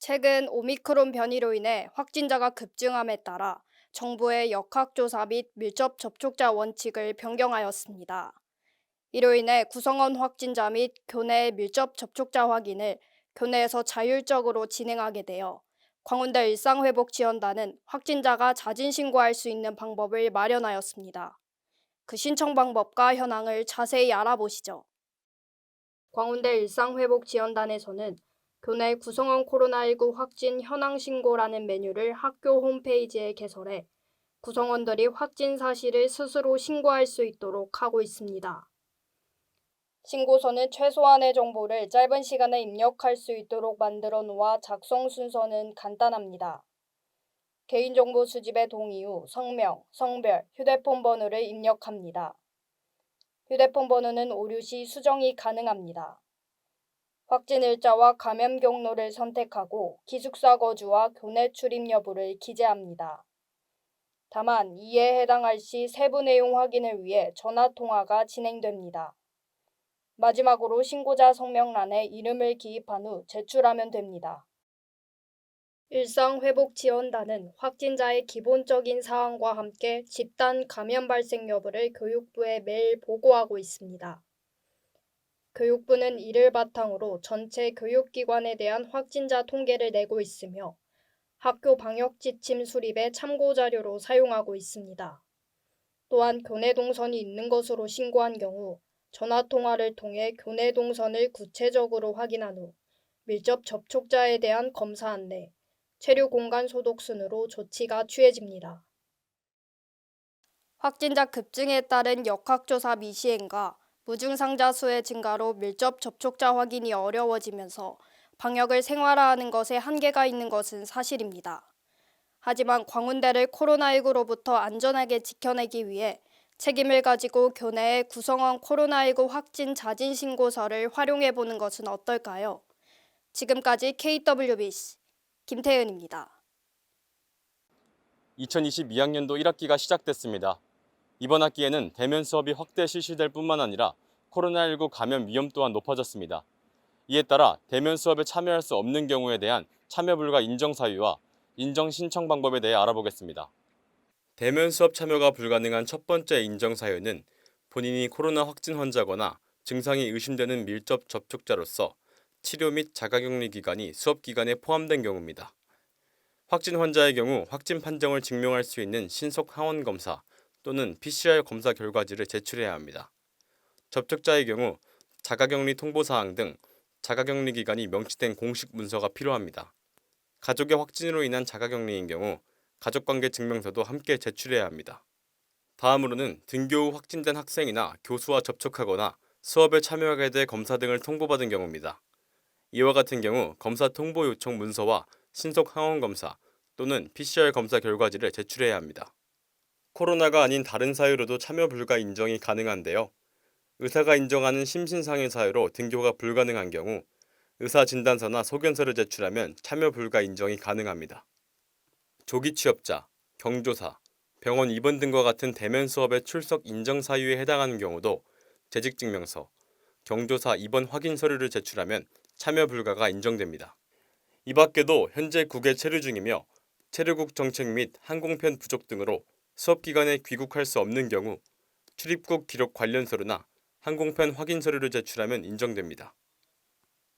최근 오미크론 변이로 인해 확진자가 급증함에 따라 정부의 역학조사 및 밀접 접촉자 원칙을 변경하였습니다. 이로 인해 구성원 확진자 및 교내 밀접 접촉자 확인을 교내에서 자율적으로 진행하게 되어 광운대 일상회복지원단은 확진자가 자진 신고할 수 있는 방법을 마련하였습니다. 그 신청 방법과 현황을 자세히 알아보시죠. 광운대 일상회복지원단에서는 교내 구성원 코로나19 확진 현황 신고라는 메뉴를 학교 홈페이지에 개설해 구성원들이 확진 사실을 스스로 신고할 수 있도록 하고 있습니다. 신고서는 최소한의 정보를 짧은 시간에 입력할 수 있도록 만들어 놓아 작성 순서는 간단합니다. 개인정보 수집에 동의 후 성명, 성별, 휴대폰 번호를 입력합니다. 휴대폰 번호는 오류 시 수정이 가능합니다. 확진 일자와 감염 경로를 선택하고 기숙사 거주와 교내 출입 여부를 기재합니다. 다만 이에 해당할 시 세부 내용 확인을 위해 전화 통화가 진행됩니다. 마지막으로 신고자 성명란에 이름을 기입한 후 제출하면 됩니다. 일상회복지원단은 확진자의 기본적인 사항과 함께 집단 감염 발생 여부를 교육부에 매일 보고하고 있습니다. 교육부는 이를 바탕으로 전체 교육기관에 대한 확진자 통계를 내고 있으며 학교 방역 지침 수립의 참고 자료로 사용하고 있습니다. 또한 교내 동선이 있는 것으로 신고한 경우 전화 통화를 통해 교내 동선을 구체적으로 확인한 후 밀접 접촉자에 대한 검사 안내, 체류 공간 소독 순으로 조치가 취해집니다. 확진자 급증에 따른 역학조사 미시행과 무증상자 수의 증가로 밀접 접촉자 확인이 어려워지면서 방역을 생활화하는 것에 한계가 있는 것은 사실입니다. 하지만 광운대를 코로나19로부터 안전하게 지켜내기 위해 책임을 가지고 교내에 구성원 코로나19 확진 자진 신고서를 활용해보는 것은 어떨까요? 지금까지 KWBC 김태은입니다. 2022학년도 1학기가 시작됐습니다. 이번 학기에는 대면 수업이 확대 실시될 뿐만 아니라 코로나19 감염 위험 또한 높아졌습니다. 이에 따라 대면 수업에 참여할 수 없는 경우에 대한 참여 불가 인정 사유와 인정 신청 방법에 대해 알아보겠습니다. 대면 수업 참여가 불가능한 첫 번째 인정 사유는 본인이 코로나 확진 환자거나 증상이 의심되는 밀접 접촉자로서 치료 및 자가격리 기간이 수업 기간에 포함된 경우입니다. 확진 환자의 경우 확진 판정을 증명할 수 있는 신속 항원 검사 또는 PCR 검사 결과지를 제출해야 합니다. 접촉자의 경우 자가격리 통보사항 등 자가격리 기간이 명시된 공식 문서가 필요합니다. 가족의 확진으로 인한 자가격리인 경우 가족관계 증명서도 함께 제출해야 합니다. 다음으로는 등교 후 확진된 학생이나 교수와 접촉하거나 수업에 참여하게 돼 검사 등을 통보받은 경우입니다. 이와 같은 경우 검사 통보 요청 문서와 신속 항원 검사 또는 PCR 검사 결과지를 제출해야 합니다. 코로나가 아닌 다른 사유로도 참여 불가 인정이 가능한데요. 의사가 인정하는 심신상해 사유로 등교가 불가능한 경우 의사 진단서나 소견서를 제출하면 참여 불가 인정이 가능합니다. 조기 취업자, 경조사, 병원 입원 등과 같은 대면 수업의 출석 인정 사유에 해당하는 경우도 재직증명서, 경조사 입원 확인 서류를 제출하면 참여 불가가 인정됩니다. 이 밖에도 현재 국외 체류 중이며 체류국 정책 및 항공편 부족 등으로 수업 기간에 귀국할 수 없는 경우 출입국 기록 관련 서류나 항공편 확인 서류를 제출하면 인정됩니다.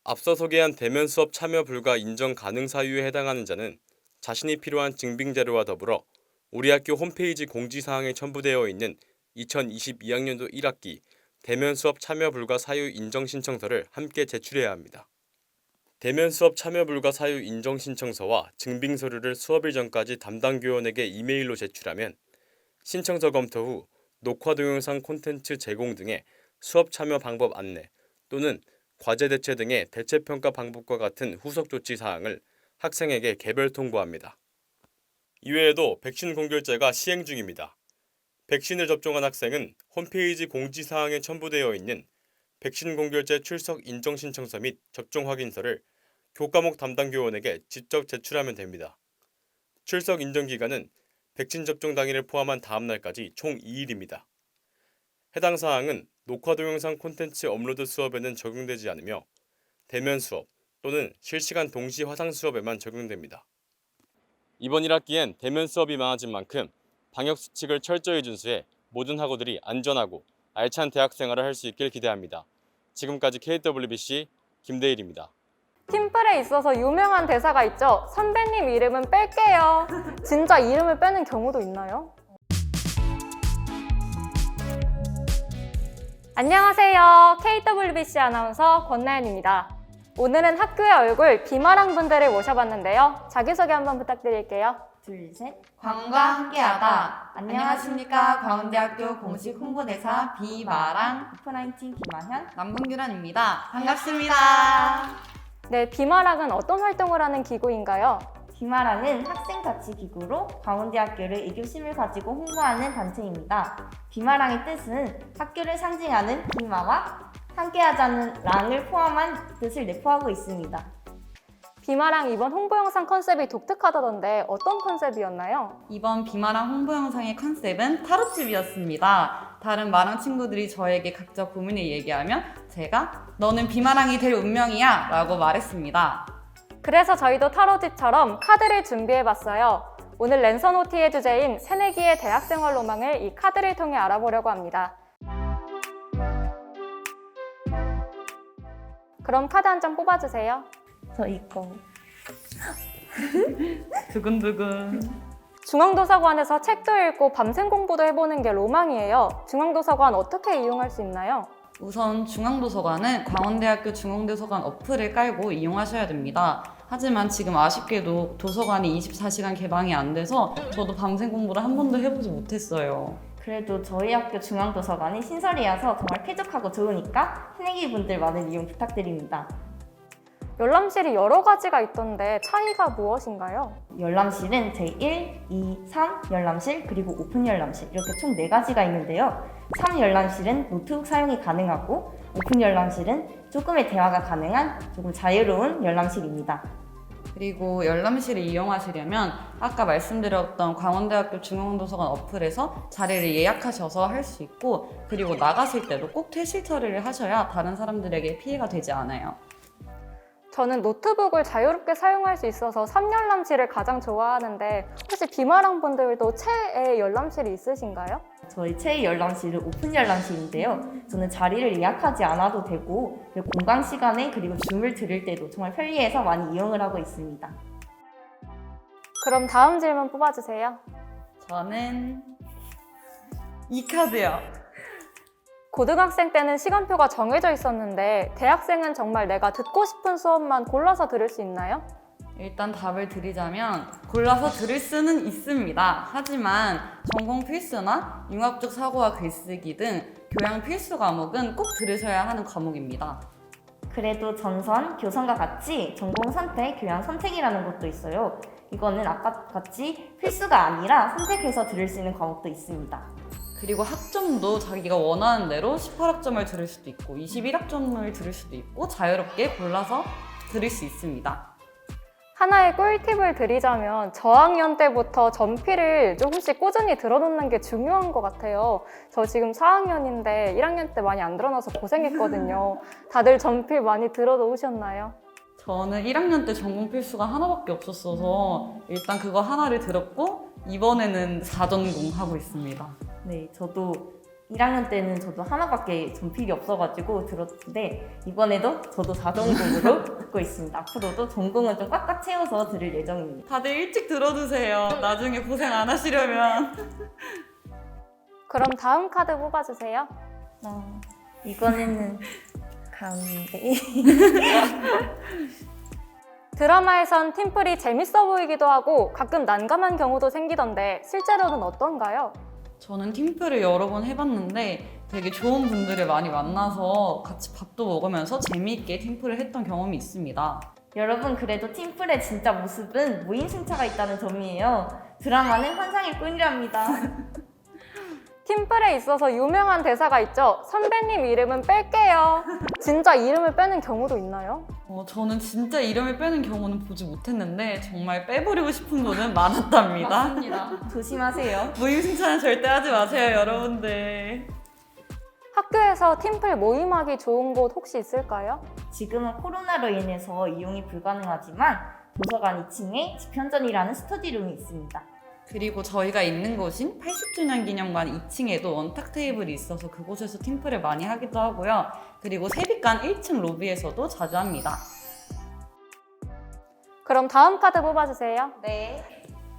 앞서 소개한 대면 수업 참여 불가 인정 가능 사유에 해당하는 자는 자신이 필요한 증빙 자료와 더불어 우리 학교 홈페이지 공지사항에 첨부되어 있는 2022학년도 1학기 대면 수업 참여 불가 사유 인정 신청서를 함께 제출해야 합니다. 대면 수업 참여 불가 사유 인정 신청서와 증빙 서류를 수업일 전까지 담당 교원에게 이메일로 제출하면 신청서 검토 후 녹화 동영상 콘텐츠 제공 등의 수업 참여 방법 안내 또는 과제 대체 등의 대체 평가 방법과 같은 후속 조치 사항을 학생에게 개별 통보합니다. 이외에도 백신 공결제가 시행 중입니다. 백신을 접종한 학생은 홈페이지 공지사항에 첨부되어 있는 백신 공결제 출석 인정 신청서 및 접종 확인서를 교과목 담당 교원에게 직접 제출하면 됩니다. 출석 인정 기간은 백신 접종 당일을 포함한 다음 날까지 총 2일입니다. 해당 사항은 녹화 동영상 콘텐츠 업로드 수업에는 적용되지 않으며 대면 수업, 또는 실시간 동시 화상 수업에만 적용됩니다. 이번 1학기엔 대면 수업이 많아진 만큼 방역 수칙을 철저히 준수해 모든 학우들이 안전하고 알찬 대학 생활을 할 수 있길 기대합니다. 지금까지 KWBC 김대일입니다. 팀플에 있어서 유명한 대사가 있죠. 선배님 이름은 뺄게요. 진짜 이름을 빼는 경우도 있나요? 안녕하세요. KWBC 아나운서 권나연입니다. 오늘은 학교의 얼굴 비마랑 분들을 모셔봤는데요. 자기소개 한번 부탁드릴게요. 둘, 셋. 광과 함께하다. 안녕하십니까. 광운대학교 공식 홍보대사 비마랑 오프라인팀 김아현, 남궁규란입니다. 반갑습니다. 네, 비마랑은 어떤 활동을 하는 기구인가요? 비마랑은 학생자치 기구로 광운대학교를 애교심을 가지고 홍보하는 단체입니다. 비마랑의 뜻은 학교를 상징하는 비마와 함께하자는 랑을 포함한 뜻을 내포하고 있습니다. 비마랑 이번 홍보 영상 컨셉이 독특하다던데 어떤 컨셉이었나요? 이번 비마랑 홍보 영상의 컨셉은 타로집이었습니다. 다른 마랑 친구들이 저에게 각자 고민을 얘기하면 제가 너는 비마랑이 될 운명이야 라고 말했습니다. 그래서 저희도 타로집처럼 카드를 준비해봤어요. 오늘 랜선 OT의 주제인 새내기의 대학생활 로망을 이 카드를 통해 알아보려고 합니다. 그럼 카드 한 장 뽑아주세요. 저 이거. 두근두근. 중앙도서관에서 책도 읽고 밤샘 공부도 해보는 게 로망이에요. 중앙도서관 어떻게 이용할 수 있나요? 우선 중앙도서관은 광운대학교 중앙도서관 어플을 깔고 이용하셔야 됩니다. 하지만 지금 아쉽게도 도서관이 24시간 개방이 안 돼서 저도 밤샘 공부를 한 번도 해보지 못했어요. 그래도 저희 학교 중앙도서관이 신설이어서 정말 쾌적하고 좋으니까 새내기분들 많은 이용 부탁드립니다. 열람실이 여러 가지가 있던데 차이가 무엇인가요? 열람실은 제1, 2, 3 열람실 그리고 오픈 열람실 이렇게 총 4가지가 있는데요. 3 열람실은 노트북 사용이 가능하고 오픈 열람실은 조금의 대화가 가능한 조금 자유로운 열람실입니다. 그리고 열람실을 이용하시려면 아까 말씀드렸던 광운대학교 중앙도서관 어플에서 자리를 예약하셔서 할 수 있고, 그리고 나가실 때도 꼭 퇴실 처리를 하셔야 다른 사람들에게 피해가 되지 않아요. 저는 노트북을 자유롭게 사용할 수 있어서 3열람실을 가장 좋아하는데 혹시 비마랑 분들도 최애 열람실이 있으신가요? 저희 최애 열람실은 오픈 열람실인데요. 저는 자리를 예약하지 않아도 되고 그리고 공강 시간에 그리고 줌을 들을 때도 정말 편리해서 많이 이용을 하고 있습니다. 그럼 다음 질문 뽑아주세요. 저는 이 카드요. 고등학생 때는 시간표가 정해져 있었는데 대학생은 정말 내가 듣고 싶은 수업만 골라서 들을 수 있나요? 일단 답을 드리자면 골라서 들을 수는 있습니다. 하지만 전공 필수나 융합적 사고와 글쓰기 등 교양 필수 과목은 꼭 들으셔야 하는 과목입니다. 그래도 전선, 교선과 같이 전공 선택, 교양 선택이라는 것도 있어요. 이거는 아까 같이 필수가 아니라 선택해서 들을 수 있는 과목도 있습니다. 그리고 학점도 자기가 원하는 대로 18학점을 들을 수도 있고 21학점을 들을 수도 있고 자유롭게 골라서 들을 수 있습니다. 하나의 꿀팁을 드리자면 저학년 때부터 전필을 조금씩 꾸준히 들어놓는 게 중요한 것 같아요. 저 지금 4학년인데 1학년 때 많이 안 들어놔서 고생했거든요. 다들 전필 많이 들어놓으셨나요? 저는 1학년 때 전공 필수가 하나밖에 없었어서 일단 그거 하나를 들었고 이번에는 4전공 하고 있습니다. 네, 저도 1학년 때는 저도 하나밖에 전필이 없어가지고 들었는데 이번에도 저도 4전공으로 듣고 있습니다. 앞으로도 전공은 좀 꽉꽉 채워서 들을 예정입니다. 다들 일찍 들어두세요. 나중에 고생 안 하시려면. 그럼 다음 카드 뽑아주세요. 이번에는 가운데 드라마에선 팀플이 재밌어 보이기도 하고 가끔 난감한 경우도 생기던데 실제로는 어떤가요? 저는 팀플을 여러 번 해봤는데 되게 좋은 분들을 많이 만나서 같이 밥도 먹으면서 재미있게 팀플을 했던 경험이 있습니다. 여러분 그래도 팀플의 진짜 모습은 무임승차가 있다는 점이에요. 드라마는 환상일 뿐이랍니다. 팀플에 있어서 유명한 대사가 있죠. 선배님 이름은 뺄게요. 진짜 이름을 빼는 경우도 있나요? 저는 진짜 이름을 빼는 경우는 보지 못했는데 정말 빼버리고 싶은 분은 많았답니다. 맞습니다. 조심하세요. 무임승차는 절대 하지 마세요, 여러분들. 학교에서 팀플 모임하기 좋은 곳 혹시 있을까요? 지금은 코로나로 인해서 이용이 불가능하지만 도서관 2층에 집현전이라는 스터디룸이 있습니다. 그리고 저희가 있는 곳인 80주년 기념관 2층에도 원탁 테이블이 있어서 그곳에서 팀플을 많이 하기도 하고요. 그리고 세빛관 1층 로비에서도 자주 합니다. 그럼 다음 카드 뽑아주세요. 네.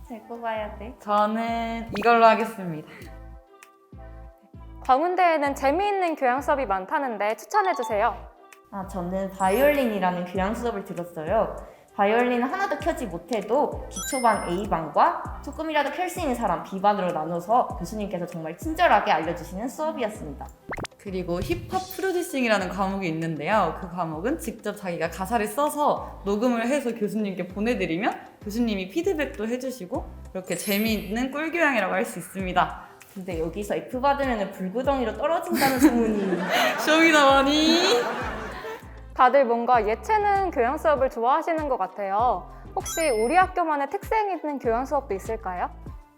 잘 뽑아야 돼. 저는 이걸로 하겠습니다. 광운대에는 재미있는 교양 수업이 많다는데 추천해주세요. 저는 바이올린이라는 교양 수업을 들었어요. 바이올린은 하나도 켜지 못해도 기초반 A반과 조금이라도 켤 수 있는 사람 B반으로 나눠서 교수님께서 정말 친절하게 알려주시는 수업이었습니다. 그리고 힙합 프로듀싱이라는 과목이 있는데요. 그 과목은 직접 자기가 가사를 써서 녹음을 해서 교수님께 보내드리면 교수님이 피드백도 해주시고 이렇게 재미있는 꿀교양이라고 할 수 있습니다. 근데 여기서 F 받으면 불구덩이로 떨어진다는 소문이. 쇼미더머니! 다들 뭔가 예체능 교양 수업을 좋아하시는 것 같아요. 혹시 우리 학교만의 특색 있는 교양 수업도 있을까요?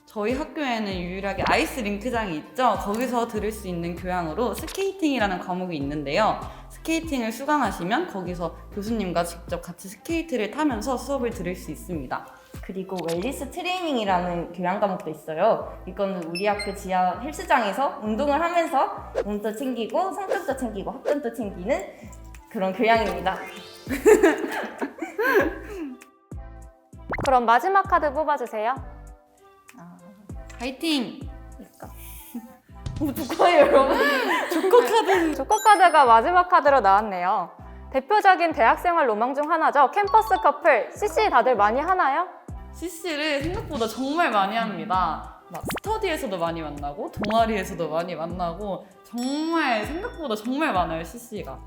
저희 학교에는 유일하게 아이스 링크장이 있죠. 거기서 들을 수 있는 교양으로 스케이팅이라는 과목이 있는데요. 스케이팅을 수강하시면 거기서 교수님과 직접 같이 스케이트를 타면서 수업을 들을 수 있습니다. 그리고 웰니스 트레이닝이라는 교양 과목도 있어요. 이거는 우리 학교 지하 헬스장에서 운동을 하면서 몸도 챙기고 성격도 챙기고 학점도 챙기는 그런 교양입니다. 그럼 마지막 카드 뽑아주세요. 화이팅! 누가요, 여러분? 조커 카드가 마지막 카드로 나왔네요. 대표적인 대학생활 로망 중 하나죠. 캠퍼스 커플. CC 다들 많이 하나요? CC를 생각보다 정말 많이 합니다. 막 스터디에서도 많이 만나고 동아리에서도 많이 만나고 정말 생각보다 정말 많아요, CC가.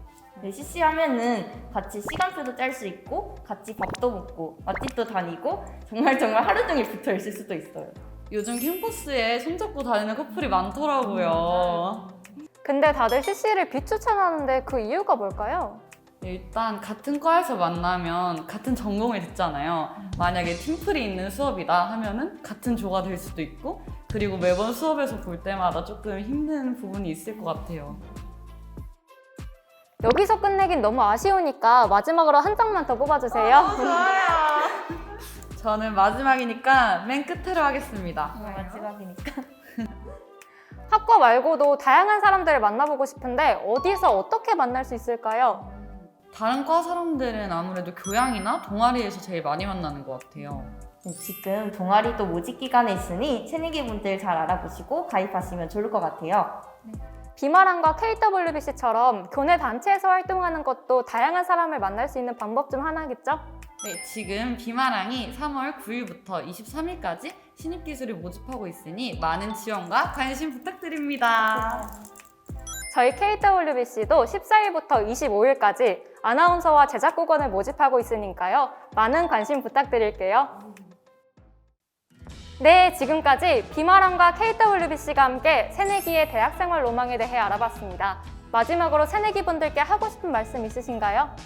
네, CC 하면은 같이 시간표도 짤 수 있고 같이 밥도 먹고 맛집도 다니고 정말 하루 종일 붙어 있을 수도 있어요. 요즘 캠퍼스에 손잡고 다니는 커플이 많더라고요. 근데 다들 CC를 비추천하는데 그 이유가 뭘까요? 일단 같은 과에서 만나면 같은 전공을 듣잖아요. 만약에 팀플이 있는 수업이다 하면은 같은 조가 될 수도 있고 그리고 매번 수업에서 볼 때마다 조금 힘든 부분이 있을 것 같아요. 여기서 끝내긴 너무 아쉬우니까 마지막으로 한 장만 더 뽑아주세요. 저는 마지막이니까 맨 끝으로 하겠습니다. 마지막이니까. 학과 말고도 다양한 사람들을 만나보고 싶은데 어디서 어떻게 만날 수 있을까요? 다른 과 사람들은 아무래도 교양이나 동아리에서 제일 많이 만나는 것 같아요. 지금 동아리도 모집 기간에 있으니 새내기 분들 잘 알아보시고 가입하시면 좋을 것 같아요. 비마랑과 KWBC처럼 교내 단체에서 활동하는 것도 다양한 사람을 만날 수 있는 방법 중 하나겠죠? 네, 지금 비마랑이 3월 9일부터 23일까지 신입기술을 모집하고 있으니 많은 지원과 관심 부탁드립니다. 저희 KWBC도 14일부터 25일까지 아나운서와 제작국원을 모집하고 있으니까요. 많은 관심 부탁드릴게요. 네, 지금까지 비마랑과 KWBC가 함께 새내기의 대학생활 로망에 대해 알아봤습니다. 마지막으로 새내기 분들께 하고 싶은 말씀 있으신가요?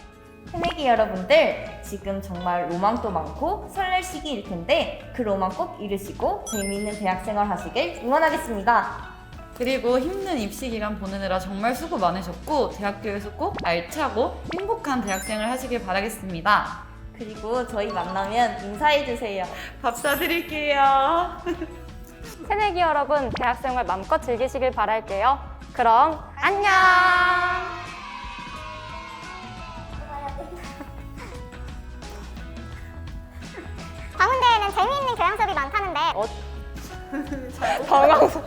새내기 여러분들, 지금 정말 로망도 많고 설렐 시기일 텐데 그 로망 꼭 이루시고 재미있는 대학생활 하시길 응원하겠습니다. 그리고 힘든 입시 기간 보내느라 정말 수고 많으셨고 대학교에서 꼭 알차고 행복한 대학생을 하시길 바라겠습니다. 그리고 저희 만나면 인사해주세요. 밥 사드릴게요. 새내기 여러분, 대학생활 마음껏 즐기시길 바랄게요. 그럼 안녕! 광운대에는 재미있는 교양 수업이 많다는데 당황스러워.